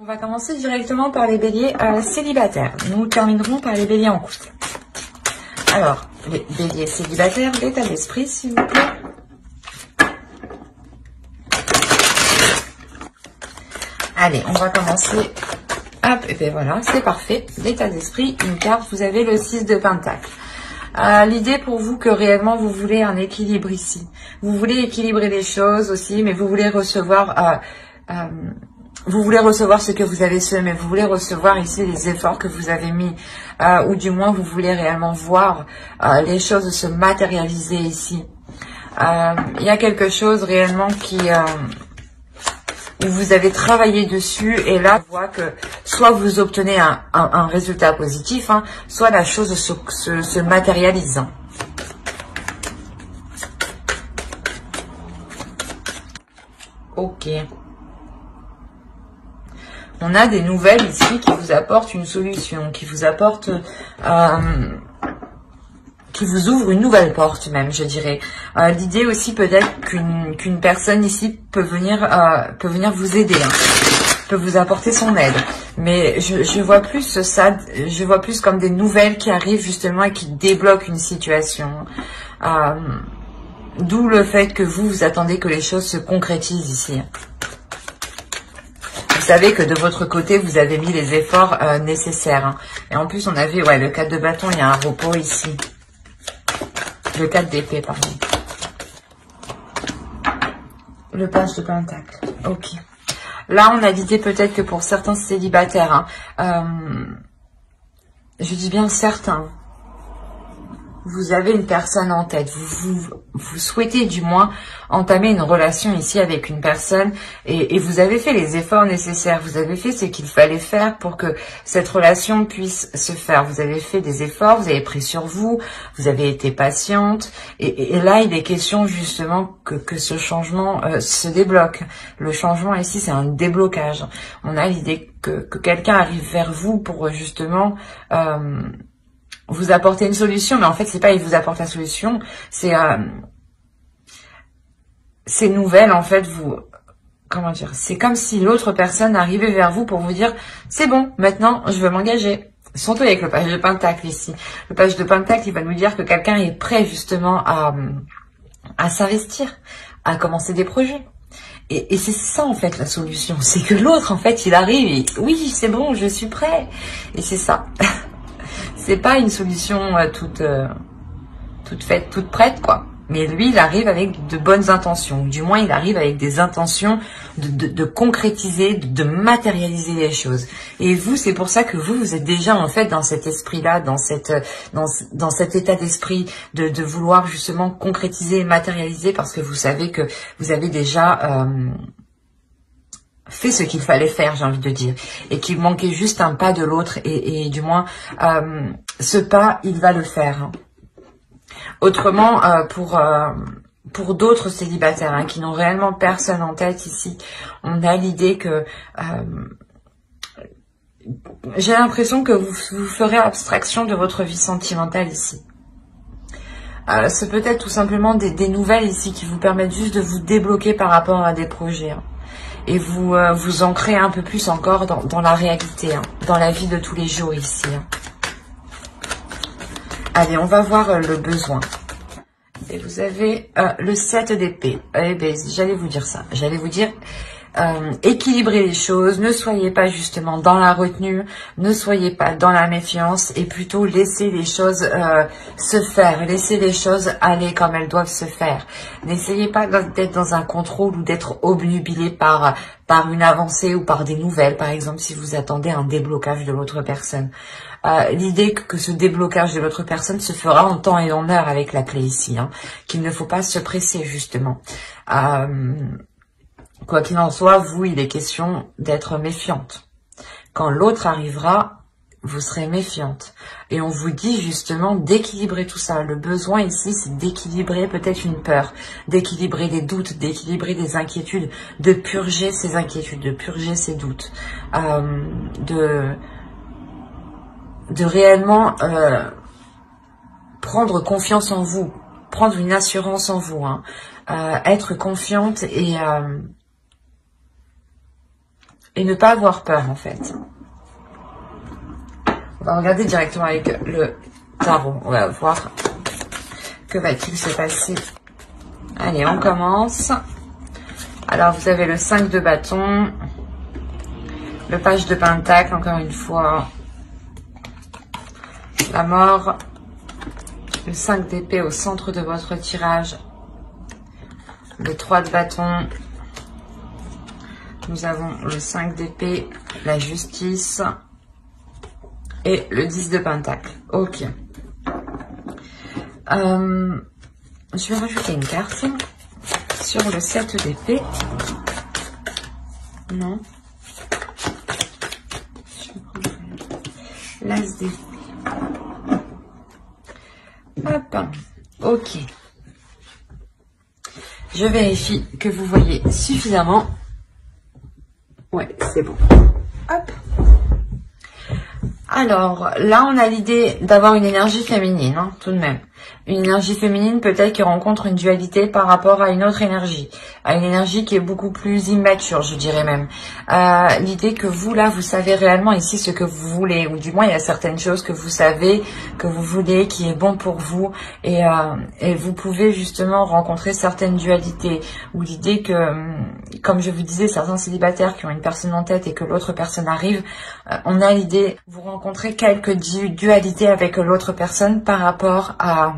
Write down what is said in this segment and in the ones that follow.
On va commencer directement par les béliers célibataires. Nous terminerons par les béliers en couple. Alors, les béliers célibataires, l'état d'esprit, s'il vous plaît. Allez, on va commencer. Hop, et bien voilà, c'est parfait. L'état d'esprit, une carte, vous avez le 6 de Pentacle. L'idée pour vous que réellement vous voulez un équilibre ici. Vous voulez équilibrer les choses aussi, mais vous voulez recevoir... vous voulez recevoir ce que vous avez semé, vous voulez recevoir ici les efforts que vous avez mis, ou du moins vous voulez réellement voir les choses se matérialiser ici. Il y a quelque chose réellement qui... où vous avez travaillé dessus, et là, on voit que soit vous obtenez un résultat positif, hein, soit la chose se matérialise. Ok. On a des nouvelles ici qui vous apportent une solution, qui vous apportent, qui vous ouvre une nouvelle porte même, je dirais. L'idée aussi peut-être qu'une personne ici peut venir vous aider, hein, peut vous apporter son aide. Mais je vois plus ça, je vois plus comme des nouvelles qui arrivent justement et qui débloquent une situation. D'où le fait que vous attendez que les choses se concrétisent ici. Vous savez que de votre côté, vous avez mis les efforts nécessaires. Hein. Et en plus, on avait le 4 de bâton, il y a un repos ici. Le 4 d'épée, pardon. Le page de pentacle. Ok. Là, on a l'idée peut-être que pour certains célibataires, je dis bien certains, vous avez une personne en tête, vous souhaitez du moins entamer une relation ici avec une personne et vous avez fait les efforts nécessaires, vous avez fait ce qu'il fallait faire pour que cette relation puisse se faire. Vous avez fait des efforts, vous avez pris sur vous, vous avez été patiente et là il est question justement que ce changement se débloque. Le changement ici c'est un déblocage. On a l'idée que quelqu'un arrive vers vous pour justement... vous apporter une solution, mais en fait, c'est pas il vous apporte la solution, c'est nouvelle, en fait, comment dire, c'est comme si l'autre personne arrivait vers vous pour vous dire, c'est bon, maintenant, je veux m'engager. Surtout avec le page de Pentacle ici. Le page de Pentacle, il va nous dire que quelqu'un est prêt, justement, à s'investir, à commencer des projets. Et c'est ça, en fait, la solution. C'est que l'autre, en fait, il arrive et, oui, c'est bon, je suis prêt. Et c'est ça. C'est pas une solution toute faite, toute prête, quoi. Mais lui, il arrive avec de bonnes intentions. Du moins, il arrive avec des intentions de concrétiser, de matérialiser les choses. Et vous, c'est pour ça que vous êtes déjà, en fait, dans cet esprit-là, dans cet état d'esprit de vouloir justement concrétiser et matérialiser, parce que vous savez que vous avez déjà... fait ce qu'il fallait faire, j'ai envie de dire, et qu'il manquait juste un pas de l'autre, et du moins, ce pas, il va le faire. Hein. Autrement, pour d'autres célibataires qui n'ont réellement personne en tête ici, on a l'idée que... j'ai l'impression que vous ferez abstraction de votre vie sentimentale ici. C'est peut-être tout simplement des nouvelles ici qui vous permettent juste de vous débloquer par rapport à des projets. Hein. Et vous ancrez un peu plus encore dans la réalité, hein, dans la vie de tous les jours ici. Hein. Allez, on va voir le besoin. Et vous avez le 7 d'épée. Eh bien, j'allais vous dire ça. J'allais vous dire, équilibrez les choses. Ne soyez pas justement dans la retenue. Ne soyez pas dans la méfiance. Et plutôt laissez les choses se faire. Laissez les choses aller comme elles doivent se faire. N'essayez pas d'être dans un contrôle ou d'être obnubilé par une avancée ou par des nouvelles. Par exemple, si vous attendez un déblocage de l'autre personne. L'idée que ce déblocage de l'autre personne se fera en temps et en heure avec la clé ici. Hein, qu'il ne faut pas se presser justement. Quoi qu'il en soit, vous, il est question d'être méfiante. Quand l'autre arrivera, vous serez méfiante. Et on vous dit justement d'équilibrer tout ça. Le besoin ici, c'est d'équilibrer peut-être une peur, d'équilibrer des doutes, d'équilibrer des inquiétudes, de purger ces inquiétudes, de purger ces doutes, de réellement prendre confiance en vous, prendre une assurance en vous, hein, être confiante et et ne pas avoir peur en fait. On va regarder directement avec le tarot. On va voir que va-t-il se passer. Allez, on commence. Alors, vous avez le 5 de bâton, le page de pentacle, encore une fois, la mort, le 5 d'épée au centre de votre tirage, le 3 de bâton, nous avons le 5 d'épée, la justice et le 10 de pentacle. Ok. Je vais rajouter une carte sur le 7 d'épée. Non. Je vais prendre l'as d'épée. Hop. Ok. Je vérifie que vous voyez suffisamment. Ouais, c'est bon. Hop. Alors, là, on a l'idée d'avoir une énergie féminine, hein, tout de même. Une énergie féminine peut-être qui rencontre une dualité par rapport à une autre énergie. À une énergie qui est beaucoup plus immature, je dirais même. L'idée que vous, là, vous savez réellement ici ce que vous voulez. Ou du moins, il y a certaines choses que vous savez, que vous voulez, qui est bon pour vous. Et vous pouvez justement rencontrer certaines dualités. Ou l'idée que, comme je vous disais, certains célibataires qui ont une personne en tête et que l'autre personne arrive, on a l'idée, vous rencontrez quelques dualités avec l'autre personne par rapport à...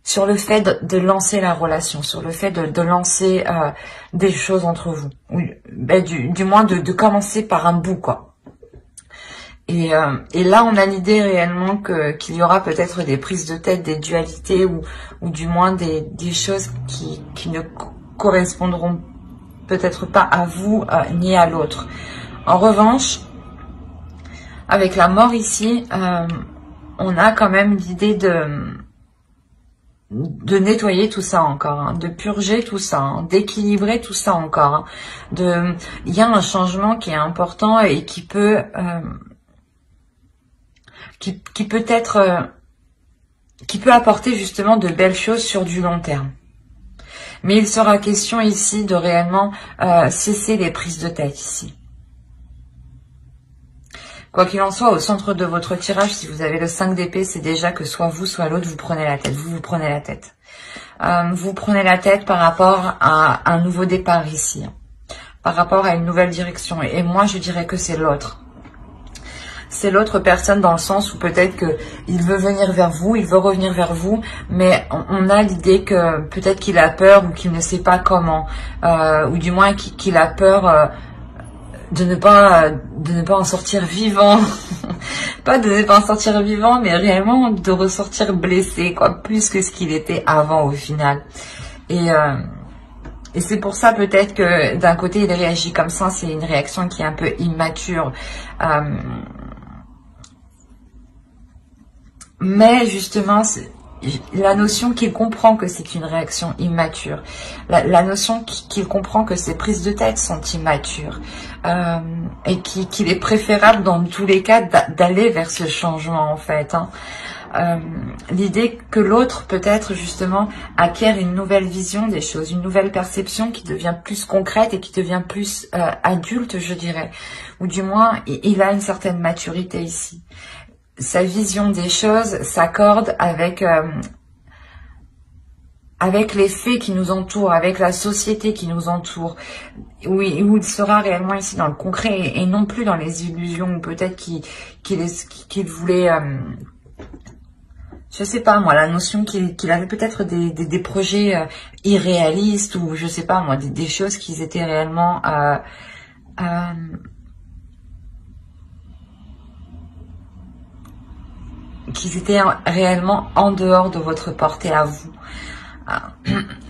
sur le fait de lancer la relation, sur le fait de lancer des choses entre vous. Ou, ben, du moins de commencer par un bout, quoi. Et là, on a l'idée réellement qu'il y aura peut-être des prises de tête, des dualités ou du moins des choses qui ne correspondront peut-être pas à vous ni à l'autre. En revanche, avec la mort ici, on a quand même l'idée de nettoyer tout ça encore, hein, de purger tout ça, hein, d'équilibrer tout ça encore. Hein, il y a un changement qui est important et qui peut qui peut apporter justement de belles choses sur du long terme. Mais il sera question ici de réellement cesser les prises de tête ici. Quoi qu'il en soit, au centre de votre tirage, si vous avez le 5 d'épée, c'est déjà que soit vous, soit l'autre, vous prenez la tête. Vous prenez la tête. Vous prenez la tête par rapport à un nouveau départ ici. Par rapport à une nouvelle direction. Et moi, je dirais que c'est l'autre. C'est l'autre personne dans le sens où peut-être qu'il veut venir vers vous, il veut revenir vers vous, mais on a l'idée que peut-être qu'il a peur ou qu'il ne sait pas comment. Ou du moins qu'il a peur... de ne pas en sortir vivant. Pas de ne pas en sortir vivant, mais réellement de ressortir blessé, quoi, plus que ce qu'il était avant au final. Et c'est pour ça peut-être que d'un côté il réagit comme ça, c'est une réaction qui est un peu immature. Mais justement, la notion qu'il comprend que c'est une réaction immature, la notion qu'il comprend que ces prises de tête sont immatures, et qu'il est préférable dans tous les cas d'aller vers ce changement en fait. Hein. L'idée que l'autre peut-être justement acquiert une nouvelle vision des choses, une nouvelle perception qui devient plus concrète et qui devient plus adulte, je dirais. Ou du moins, il a une certaine maturité ici. Sa vision des choses s'accorde avec les faits qui nous entourent, avec la société qui nous entoure, où il sera réellement ici dans le concret et non plus dans les illusions, ou peut-être qu'il voulait, je sais pas moi, la notion qu'il avait peut-être des projets irréalistes, ou je sais pas moi, des choses qui étaient réellement... qu'ils étaient réellement en dehors de votre portée à vous.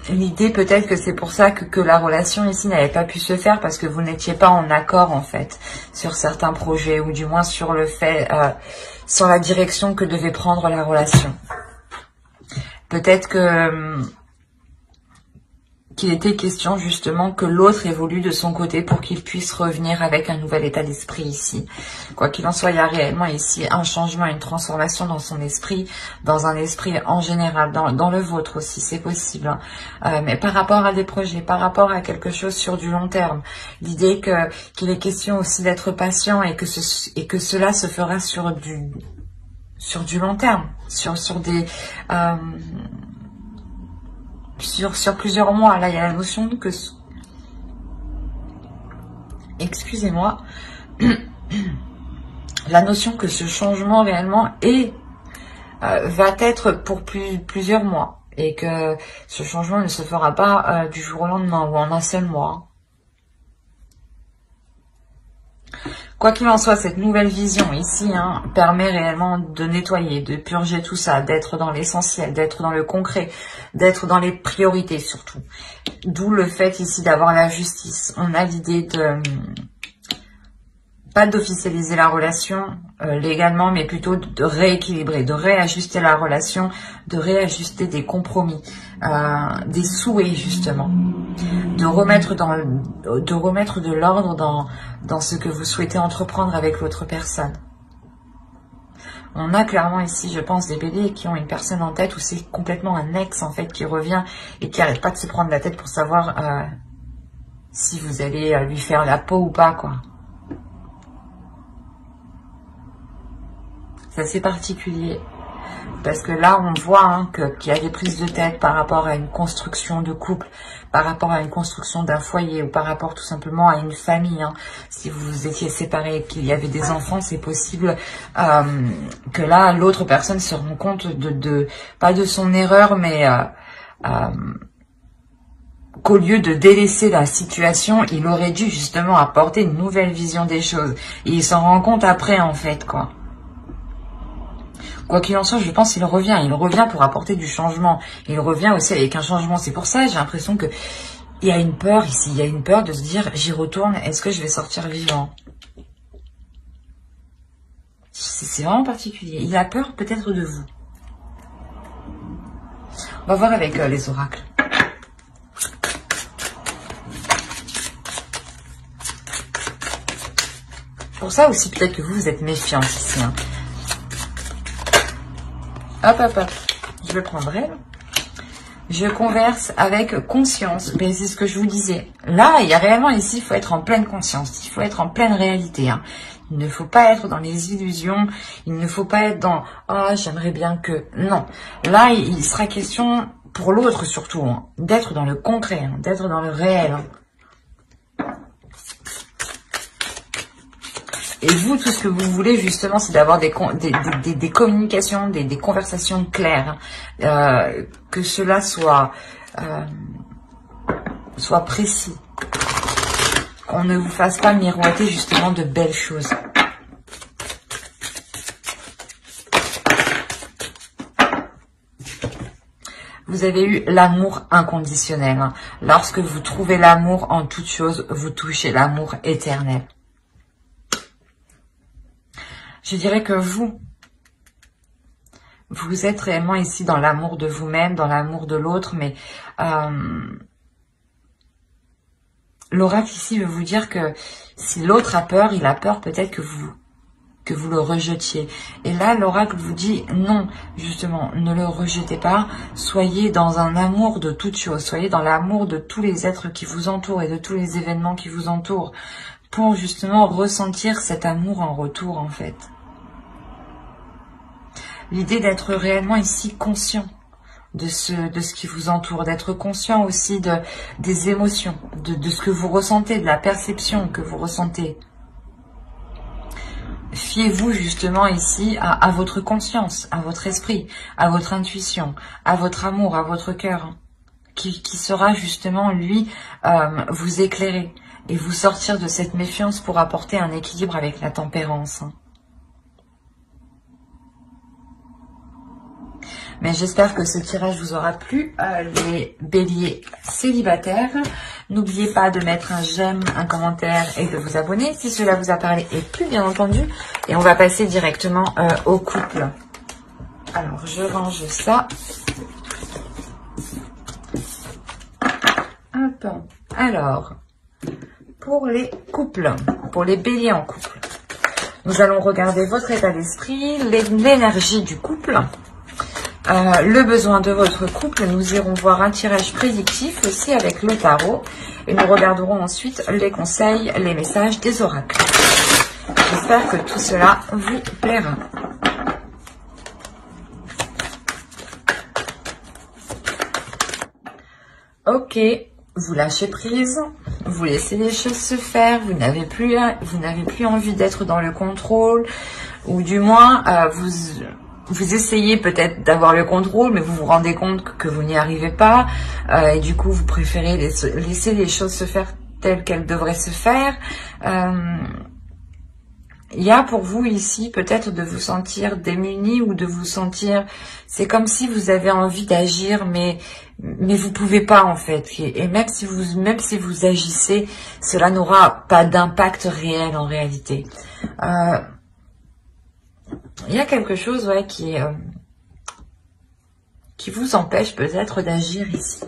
L'idée peut-être que c'est pour ça que la relation ici n'avait pas pu se faire, parce que vous n'étiez pas en accord en fait sur certains projets, ou du moins sur le fait, sur la direction que devait prendre la relation. Peut-être qu'il était question justement que l'autre évolue de son côté pour qu'il puisse revenir avec un nouvel état d'esprit ici. Quoi qu'il en soit, il y a réellement ici un changement, une transformation dans son esprit, dans un esprit en général, dans le vôtre aussi, c'est possible. Mais par rapport à des projets, par rapport à quelque chose sur du long terme, l'idée qu'il est question aussi d'être patient et que cela se fera sur du long terme, sur des... Sur plusieurs mois. Là, il y a la notion que... Excusez-moi. La notion que ce changement réellement va être pour plusieurs mois. Et que ce changement ne se fera pas du jour au lendemain ou en un seul mois. Quoi qu'il en soit, cette nouvelle vision ici permet réellement de nettoyer, de purger tout ça, d'être dans l'essentiel, d'être dans le concret, d'être dans les priorités surtout. D'où le fait ici d'avoir la justice. On a l'idée de... pas d'officialiser la relation légalement, mais plutôt de rééquilibrer, de réajuster la relation, de réajuster des compromis, des souhaits justement, de remettre de l'ordre dans ce que vous souhaitez entreprendre avec l'autre personne. On a clairement ici, je pense, des béliers qui ont une personne en tête où c'est complètement un ex en fait qui revient et qui n'arrête pas de se prendre la tête pour savoir si vous allez lui faire la peau ou pas, quoi. C'est assez particulier. Parce que là, on voit qu'il y a des prises de tête par rapport à une construction de couple, par rapport à une construction d'un foyer ou par rapport tout simplement à une famille. Si vous étiez séparés et qu'il y avait des enfants, c'est possible que là, l'autre personne se rend compte pas de son erreur, mais qu'au lieu de délaisser la situation, il aurait dû justement apporter une nouvelle vision des choses. Et il s'en rend compte après, en fait, quoi. Quoi qu'il en soit, je pense qu'il revient. Il revient pour apporter du changement. Il revient aussi avec un changement. C'est pour ça, j'ai l'impression que il y a une peur ici. Il y a une peur de se dire, j'y retourne, est-ce que je vais sortir vivant? C'est vraiment particulier. Il a peur peut-être de vous. On va voir avec les oracles. Pour ça aussi, peut-être que vous êtes méfiante ici. Hop, hop, hop. Je le prendrai. Je converse avec conscience. Mais c'est ce que je vous disais. Là, il y a réellement ici, il faut être en pleine conscience. Il faut être en pleine réalité. Il ne faut pas être dans les illusions. Il ne faut pas être dans « Ah, j'aimerais bien que... » Non. Là, il sera question, pour l'autre surtout, d'être dans le concret, d'être dans le réel. Et vous, tout ce que vous voulez, justement, c'est d'avoir des communications, des conversations claires. Que cela soit précis. Qu'on ne vous fasse pas miroiter, justement, de belles choses. Vous avez eu l'amour inconditionnel. Lorsque vous trouvez l'amour en toute chose, vous touchez l'amour éternel. Je dirais que vous êtes réellement ici dans l'amour de vous-même, dans l'amour de l'autre, mais l'oracle ici veut vous dire que si l'autre a peur, il a peur peut-être que vous le rejetiez. Et là, l'oracle vous dit non, justement, ne le rejetez pas, soyez dans un amour de toutes choses, soyez dans l'amour de tous les êtres qui vous entourent et de tous les événements qui vous entourent, pour justement ressentir cet amour en retour, en fait. L'idée d'être réellement ici conscient de ce qui vous entoure, d'être conscient aussi des émotions, de ce que vous ressentez, de la perception que vous ressentez. Fiez-vous justement ici à votre conscience, à votre esprit, à votre intuition, à votre amour, à votre cœur, qui sera justement, lui, vous éclairer et vous sortir de cette méfiance pour apporter un équilibre avec la tempérance. Mais j'espère que ce tirage vous aura plu, les béliers célibataires. N'oubliez pas de mettre un j'aime, un commentaire et de vous abonner si cela vous a parlé et plu, bien entendu. Et on va passer directement au couple. Alors, je range ça. Alors, pour les couples, pour les béliers en couple, nous allons regarder votre état d'esprit, l'énergie du couple, le besoin de votre couple. Nous irons voir un tirage prédictif aussi avec le tarot. Et nous regarderons ensuite les conseils, les messages des oracles. J'espère que tout cela vous plaira. Ok, vous lâchez prise, vous laissez les choses se faire, vous n'avez plus envie d'être dans le contrôle, ou du moins vous essayez peut-être d'avoir le contrôle, mais vous vous rendez compte que vous n'y arrivez pas, et du coup vous préférez laisser les choses se faire telles qu'elles devraient se faire. Il y a pour vous ici peut-être de vous sentir démuni ou de vous sentir, c'est comme si vous avez envie d'agir, mais vous pouvez pas en fait. Et même si vous agissez, cela n'aura pas d'impact réel en réalité. Il y a quelque chose qui vous empêche peut-être d'agir ici.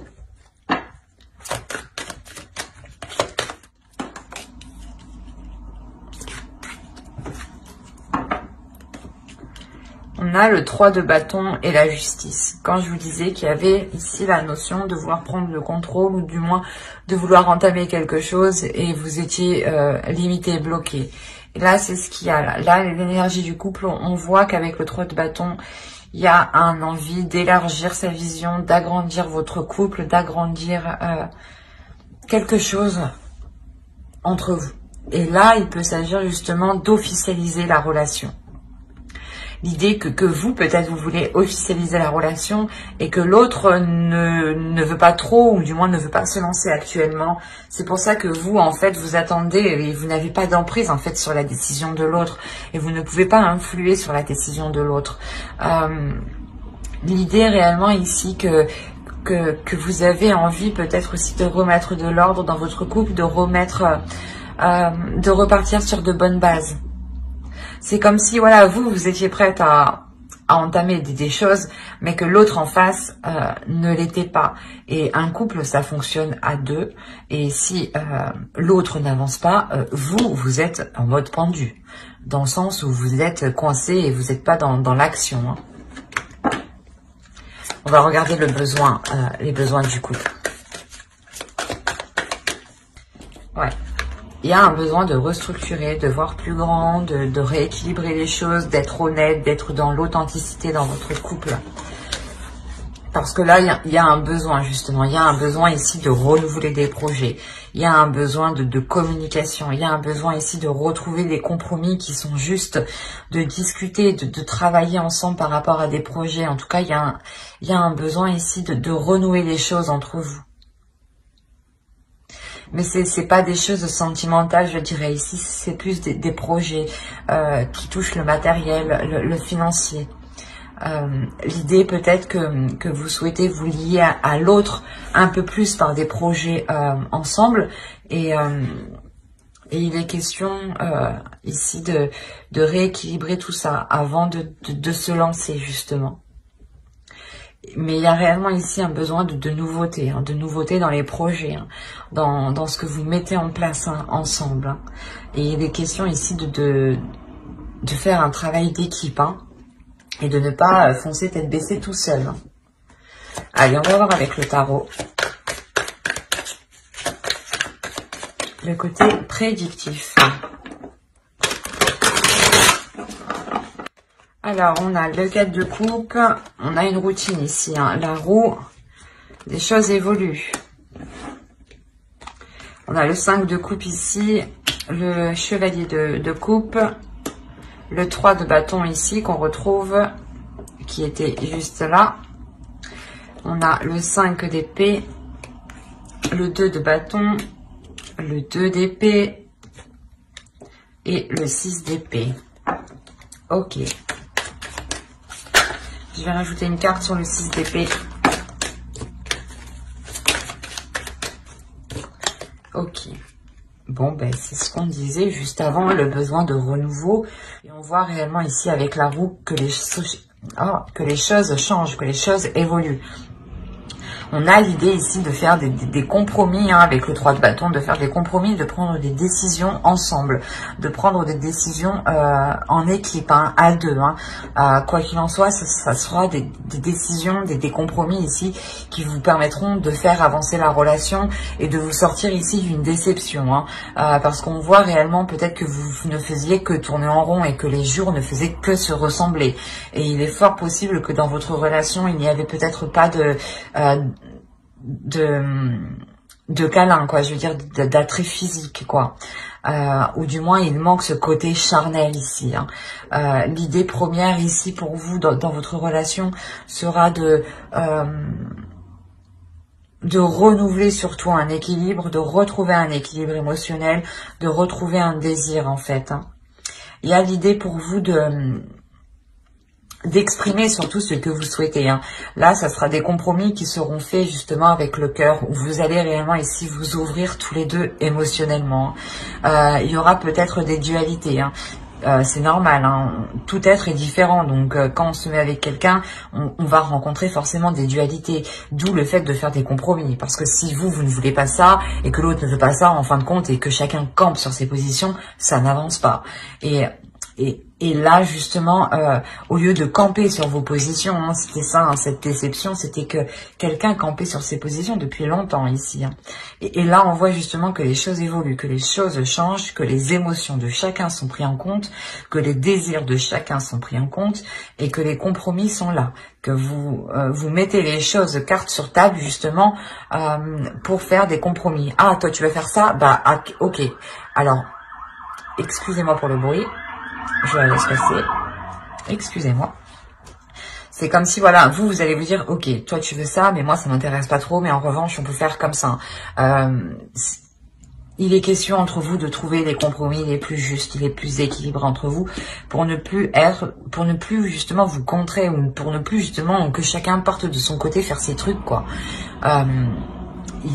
On a le 3 de bâton et la justice. Quand je vous disais qu'il y avait ici la notion de vouloir prendre le contrôle ou du moins de vouloir entamer quelque chose et vous étiez limité, bloqué. Et là, c'est ce qu'il y a là. Là, l'énergie du couple, on voit qu'avec le 3 de bâton, il y a un envie d'élargir sa vision, d'agrandir votre couple, d'agrandir quelque chose entre vous. Et là, il peut s'agir justement d'officialiser la relation. L'idée que vous, peut-être, vous voulez officialiser la relation et que l'autre ne veut pas trop ou du moins ne veut pas se lancer actuellement. C'est pour ça que vous, en fait, vous attendez et vous n'avez pas d'emprise, en fait, sur la décision de l'autre. Et vous ne pouvez pas influer sur la décision de l'autre. L'idée réellement ici que vous avez envie peut-être aussi de remettre de l'ordre dans votre couple, de repartir sur de bonnes bases. C'est comme si, voilà, vous étiez prête à entamer des choses, mais que l'autre en face ne l'était pas. Et un couple, ça fonctionne à deux. Et si l'autre n'avance pas, vous êtes en mode pendu. Dans le sens où vous êtes coincé et vous n'êtes pas dans l'action. On va regarder les besoins du couple. Ouais. Il y a un besoin de restructurer, de voir plus grand, de rééquilibrer les choses, d'être honnête, d'être dans l'authenticité dans votre couple. Parce que là, il y a un besoin justement, il y a un besoin ici de renouveler des projets. Il y a un besoin de communication, il y a un besoin ici de retrouver des compromis qui sont justes, de discuter, de travailler ensemble par rapport à des projets. En tout cas, il y a un besoin ici de renouer les choses entre vous. Mais c'est pas des choses sentimentales, je dirais. Ici, c'est plus des projets qui touchent le matériel, le financier. L'idée peut-être que vous souhaitez vous lier à l'autre un peu plus par des projets ensemble. Et il est question ici de rééquilibrer tout ça avant de se lancer justement. Mais il y a réellement ici un besoin de nouveauté, de nouveauté dans les projets, dans ce que vous mettez en place ensemble. Et il est question ici de faire un travail d'équipe et de ne pas foncer tête baissée tout seul. Allez, on va voir avec le tarot. Le côté prédictif. Alors, on a le 4 de coupe, on a une routine ici, la roue, des choses évoluent. On a le 5 de coupe ici, le chevalier de coupe, le 3 de bâton ici qu'on retrouve, qui était juste là. On a le 5 d'épée, le 2 de bâton, le 2 d'épée et le 6 d'épée. Ok. Je vais rajouter une carte sur le 6 d'épée. Ok. Bon, ben c'est ce qu'on disait juste avant, le besoin de renouveau. Et on voit réellement ici avec la roue que les choses changent, que les choses évoluent. On a l'idée ici de faire des compromis hein, avec le 3 de bâton, de faire des compromis, de prendre des décisions ensemble, de prendre des décisions en équipe, hein, à deux. Hein. Quoi qu'il en soit, ça sera des décisions, des compromis ici qui vous permettront de faire avancer la relation et de vous sortir ici d'une déception. Hein. Parce qu'on voit réellement peut-être que vous ne faisiez que tourner en rond et que les jours ne faisaient que se ressembler. Et il est fort possible que dans votre relation, il n'y avait peut-être pas de câlin, quoi, je veux dire d'attrait physique, quoi. Ou du moins il manque ce côté charnel ici. Hein. L'idée première ici pour vous dans votre relation sera de renouveler surtout un équilibre, de retrouver un équilibre émotionnel, de retrouver un désir en fait. Hein. Il y a l'idée pour vous d'exprimer surtout ce que vous souhaitez. Hein. Là, ça sera des compromis qui seront faits justement avec le cœur, où vous allez réellement ici vous ouvrir tous les deux émotionnellement. Il y aura peut-être des dualités. Hein. C'est normal, hein. Tout être est différent, donc quand on se met avec quelqu'un, on va rencontrer forcément des dualités, d'où le fait de faire des compromis, parce que si vous ne voulez pas ça, et que l'autre ne veut pas ça, en fin de compte, et que chacun campe sur ses positions, ça n'avance pas. Et là, justement, au lieu de camper sur vos positions, hein, c'était ça, hein, cette déception, c'était que quelqu'un campait sur ses positions depuis longtemps ici. Hein. Et là, on voit justement que les choses évoluent, que les choses changent, que les émotions de chacun sont pris en compte, que les désirs de chacun sont pris en compte, et que les compromis sont là, que vous mettez les choses cartes sur table, justement, pour faire des compromis. Ah, toi, tu veux faire ça? Bah, ok. Alors, excusez-moi pour le bruit. Je la laisse passer. Excusez-moi. C'est comme si, voilà, vous allez vous dire, ok, toi tu veux ça, mais moi ça m'intéresse pas trop, mais en revanche, on peut faire comme ça. Il est question entre vous de trouver les compromis les plus justes, les plus équilibrés entre vous, pour ne plus justement vous contrer, ou pour ne plus justement que chacun parte de son côté faire ses trucs, quoi.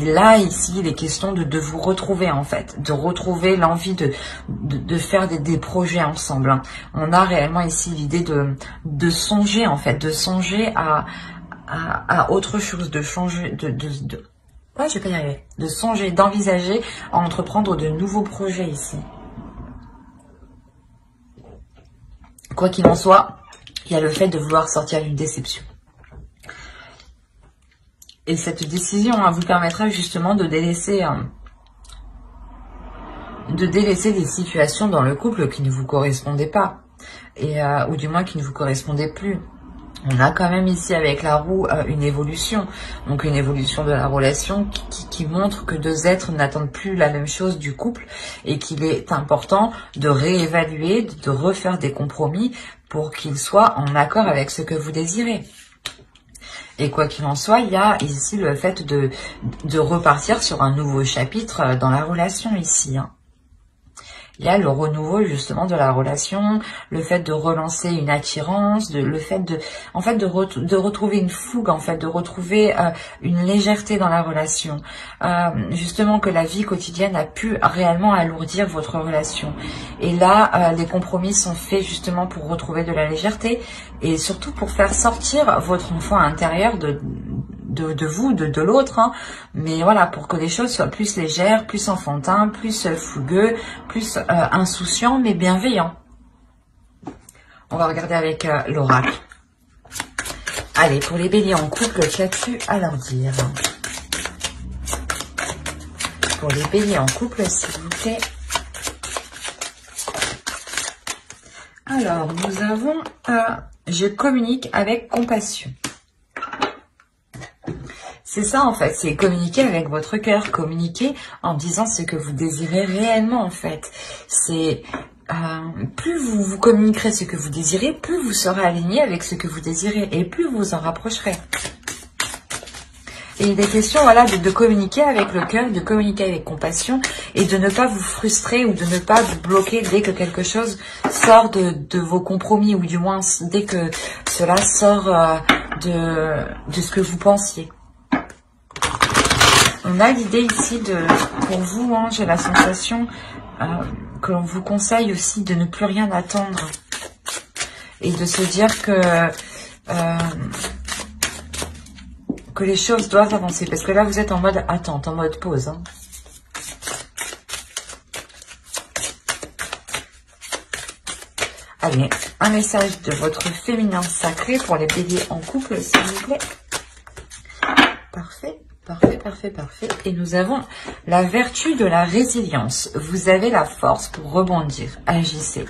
Là, ici, il est question de vous retrouver, en fait, de retrouver l'envie de faire des projets ensemble. Hein. On a réellement ici l'idée de songer, en fait, de songer à autre chose, de changer, ouais, je vais pas y arriver, de songer, d'envisager à entreprendre de nouveaux projets ici. Quoi qu'il en soit, il y a le fait de vouloir sortir d'une déception. Et cette décision vous permettra justement de délaisser des situations dans le couple qui ne vous correspondaient pas, ou du moins qui ne vous correspondaient plus. On a quand même ici avec la roue une évolution, donc une évolution de la relation qui montre que deux êtres n'attendent plus la même chose du couple et qu'il est important de réévaluer, de refaire des compromis pour qu'ils soient en accord avec ce que vous désirez. Et quoi qu'il en soit, il y a ici le fait de repartir sur un nouveau chapitre dans la relation ici. Hein. Il y a le renouveau justement de la relation, le fait de relancer une attirance, le fait de retrouver une fougue, en fait, de retrouver une légèreté dans la relation. Justement que la vie quotidienne a pu réellement alourdir votre relation. Et là, les compromis sont faits justement pour retrouver de la légèreté et surtout pour faire sortir votre enfant intérieur de vous, de l'autre, hein. Mais voilà, pour que les choses soient plus légères, plus enfantins, plus fougueux, plus insouciants, mais bienveillants. On va regarder avec l'oracle. Allez, pour les béliers en couple, qu'as-tu à leur dire? Pour les béliers en couple, s'il vous plaît. Alors, nous avons je communique avec compassion. C'est ça en fait, c'est communiquer avec votre cœur, communiquer en disant ce que vous désirez réellement en fait. C'est plus vous communiquerez ce que vous désirez, plus vous serez aligné avec ce que vous désirez et plus vous vous en rapprocherez. Et il est question voilà, de communiquer avec le cœur, de communiquer avec compassion et de ne pas vous frustrer ou de ne pas vous bloquer dès que quelque chose sort de vos compromis ou du moins dès que cela sort de ce que vous pensiez. On a l'idée ici pour vous, hein, j'ai la sensation que l'on vous conseille aussi de ne plus rien attendre et de se dire que que les choses doivent avancer. Parce que là, vous êtes en mode attente, en mode pause. Hein. Allez, un message de votre féminin sacré pour les béliers en couple, s'il vous plaît. Parfait, parfait, parfait, parfait. Et nous avons la vertu de la résilience. Vous avez la force pour rebondir. Agissez.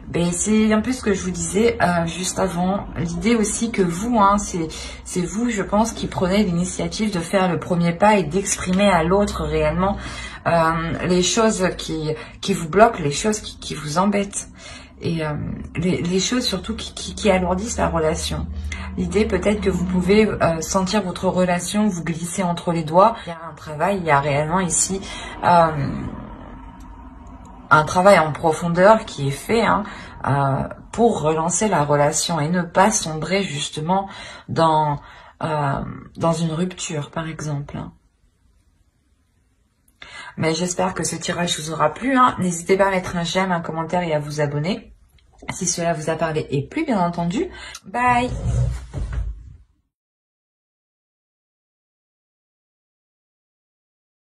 Ben, c'est un peu ce que je vous disais juste avant. L'idée aussi que vous, hein, c'est vous, je pense, qui prenez l'initiative de faire le premier pas et d'exprimer à l'autre réellement les choses qui vous bloquent, les choses qui vous embêtent. Et les choses surtout qui alourdissent la relation. L'idée peut-être que vous pouvez sentir votre relation vous glisser entre les doigts. Il y a un travail, il y a réellement ici un travail en profondeur qui est fait hein, pour relancer la relation et ne pas sombrer justement dans une rupture par exemple. Mais j'espère que ce tirage vous aura plu. Hein. N'hésitez pas à mettre un j'aime, un commentaire et à vous abonner si cela vous a parlé et plu, bien entendu. Bye!